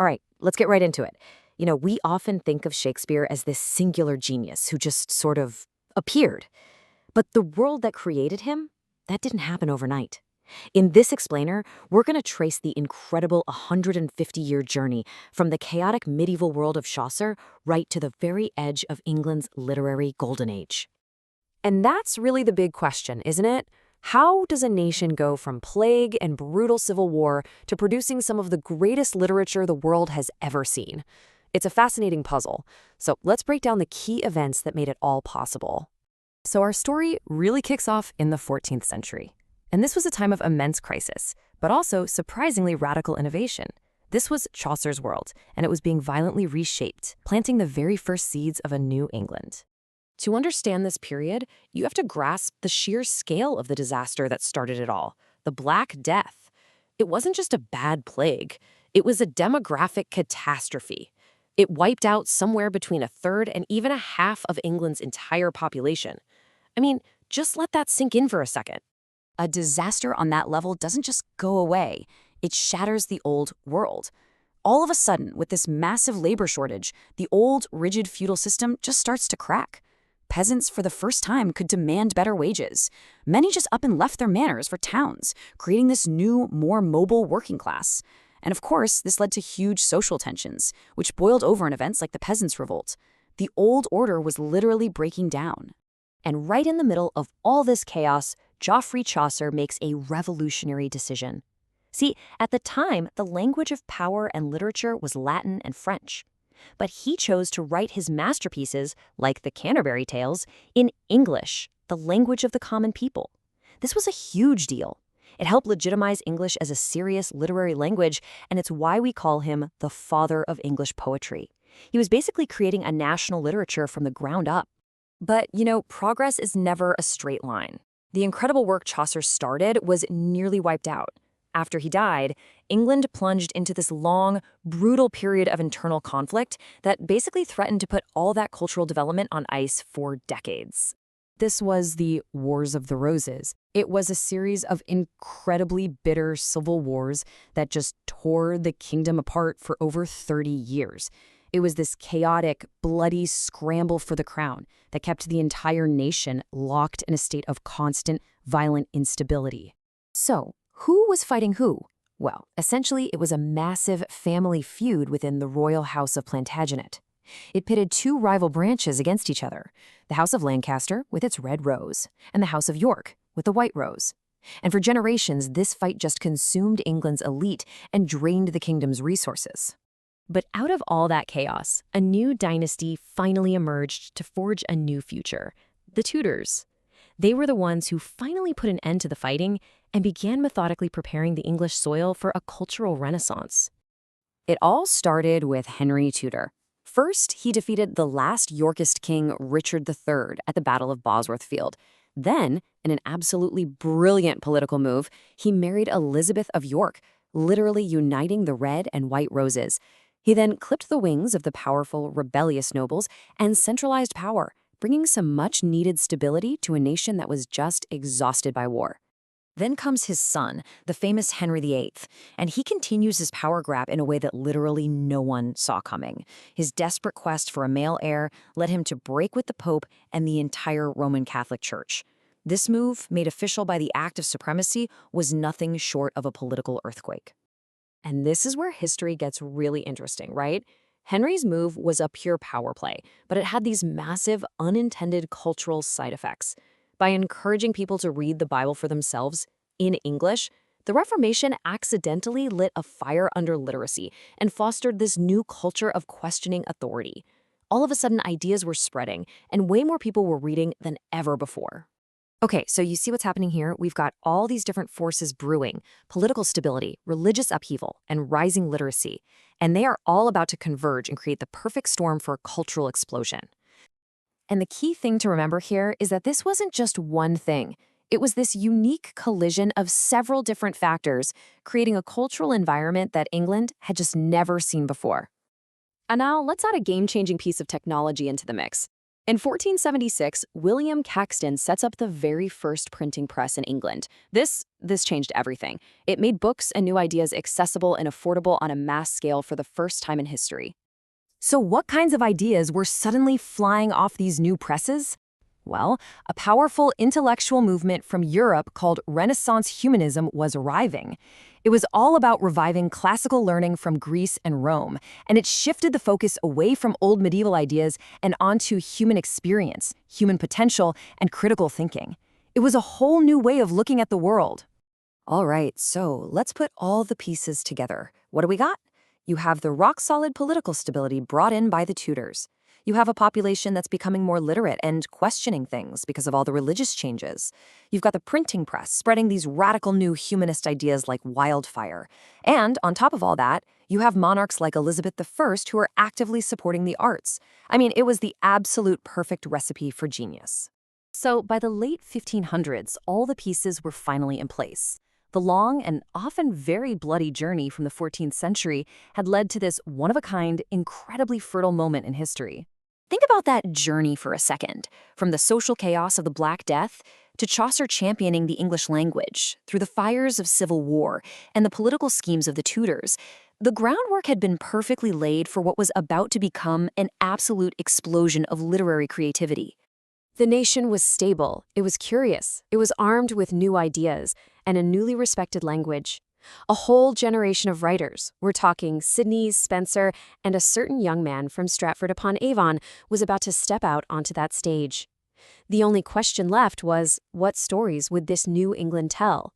All right, let's get right into it. We often think of Shakespeare as this singular genius who just sort of appeared. But the world that created him, that didn't happen overnight. In this explainer, we're going to trace the incredible 150-year journey from the chaotic medieval world of Chaucer right to the very edge of England's literary golden age. And that's really the big question, isn't it? How does a nation go from plague and brutal civil war to producing some of the greatest literature the world has ever seen? It's a fascinating puzzle. So let's break down the key events that made it all possible. So our story really kicks off in the 14th century. And this was a time of immense crisis, but also surprisingly radical innovation. This was Chaucer's world, and it was being violently reshaped, planting the very first seeds of a new England. To understand this period, you have to grasp the sheer scale of the disaster that started it all, the Black Death. It wasn't just a bad plague, it was a demographic catastrophe. It wiped out somewhere between a third and even a half of England's entire population. I mean, just let that sink in for a second. A disaster on that level doesn't just go away, it shatters the old world. All of a sudden, with this massive labor shortage, the old, rigid feudal system just starts to crack. Peasants, for the first time, could demand better wages. Many just up and left their manors for towns, creating this new, more mobile working class. And of course, this led to huge social tensions, which boiled over in events like the Peasants' Revolt. The old order was literally breaking down. And right in the middle of all this chaos, Geoffrey Chaucer makes a revolutionary decision. See, at the time, the language of power and literature was Latin and French. But he chose to write his masterpieces, like the Canterbury Tales, in English, the language of the common people. This was a huge deal. It helped legitimize English as a serious literary language, and it's why we call him the father of English poetry. He was basically creating a national literature from the ground up. But, progress is never a straight line. The incredible work Chaucer started was nearly wiped out. After he died, England plunged into this long, brutal period of internal conflict that basically threatened to put all that cultural development on ice for decades. This was the Wars of the Roses. It was a series of incredibly bitter civil wars that just tore the kingdom apart for over 30 years. It was this chaotic, bloody scramble for the crown that kept the entire nation locked in a state of constant, violent instability. So, who was fighting who? Well, essentially, it was a massive family feud within the royal house of Plantagenet. It pitted two rival branches against each other, the House of Lancaster with its red rose, and the House of York with the white rose. And for generations, this fight just consumed England's elite and drained the kingdom's resources. But out of all that chaos, a new dynasty finally emerged to forge a new future, the Tudors. They were the ones who finally put an end to the fighting and began methodically preparing the English soil for a cultural renaissance. It all started with Henry Tudor. First, he defeated the last Yorkist king, Richard III, at the Battle of Bosworth Field. Then, in an absolutely brilliant political move, he married Elizabeth of York, literally uniting the red and white roses. He then clipped the wings of the powerful, rebellious nobles and centralized power, bringing some much-needed stability to a nation that was just exhausted by war. Then comes his son, the famous Henry VIII, and he continues his power grab in a way that literally no one saw coming. His desperate quest for a male heir led him to break with the Pope and the entire Roman Catholic Church. This move, made official by the Act of Supremacy, was nothing short of a political earthquake. And this is where history gets really interesting, right? Henry's move was a pure power play, but it had these massive, unintended cultural side effects. By encouraging people to read the Bible for themselves in English, the Reformation accidentally lit a fire under literacy and fostered this new culture of questioning authority. All of a sudden, ideas were spreading, and way more people were reading than ever before. Okay, so you see what's happening here? We've got all these different forces brewing: political stability, religious upheaval, and rising literacy. And they are all about to converge and create the perfect storm for a cultural explosion. And the key thing to remember here is that this wasn't just one thing. It was this unique collision of several different factors, creating a cultural environment that England had just never seen before. And now let's add a game-changing piece of technology into the mix. In 1476, William Caxton sets up the very first printing press in England. This changed everything. It made books and new ideas accessible and affordable on a mass scale for the first time in history. So what kinds of ideas were suddenly flying off these new presses? Well, a powerful intellectual movement from Europe called Renaissance humanism was arriving. It was all about reviving classical learning from Greece and Rome, and it shifted the focus away from old medieval ideas and onto human experience, human potential, and critical thinking. It was a whole new way of looking at the world. All right, so let's put all the pieces together. What do we got? You have the rock-solid political stability brought in by the Tudors. You have a population that's becoming more literate and questioning things because of all the religious changes. You've got the printing press spreading these radical new humanist ideas like wildfire. And on top of all that, you have monarchs like Elizabeth I who are actively supporting the arts. I mean, it was the absolute perfect recipe for genius. So by the late 1500s, all the pieces were finally in place. The long and often very bloody journey from the 14th century had led to this one-of-a-kind, incredibly fertile moment in history. Think about that journey for a second, from the social chaos of the Black Death to Chaucer championing the English language, through the fires of civil war and the political schemes of the Tudors. The groundwork had been perfectly laid for what was about to become an absolute explosion of literary creativity. The nation was stable, it was curious, it was armed with new ideas and a newly respected language. A whole generation of writers, we're talking Sidney, Spenser, and a certain young man from Stratford-upon-Avon, was about to step out onto that stage. The only question left was, what stories would this New England tell?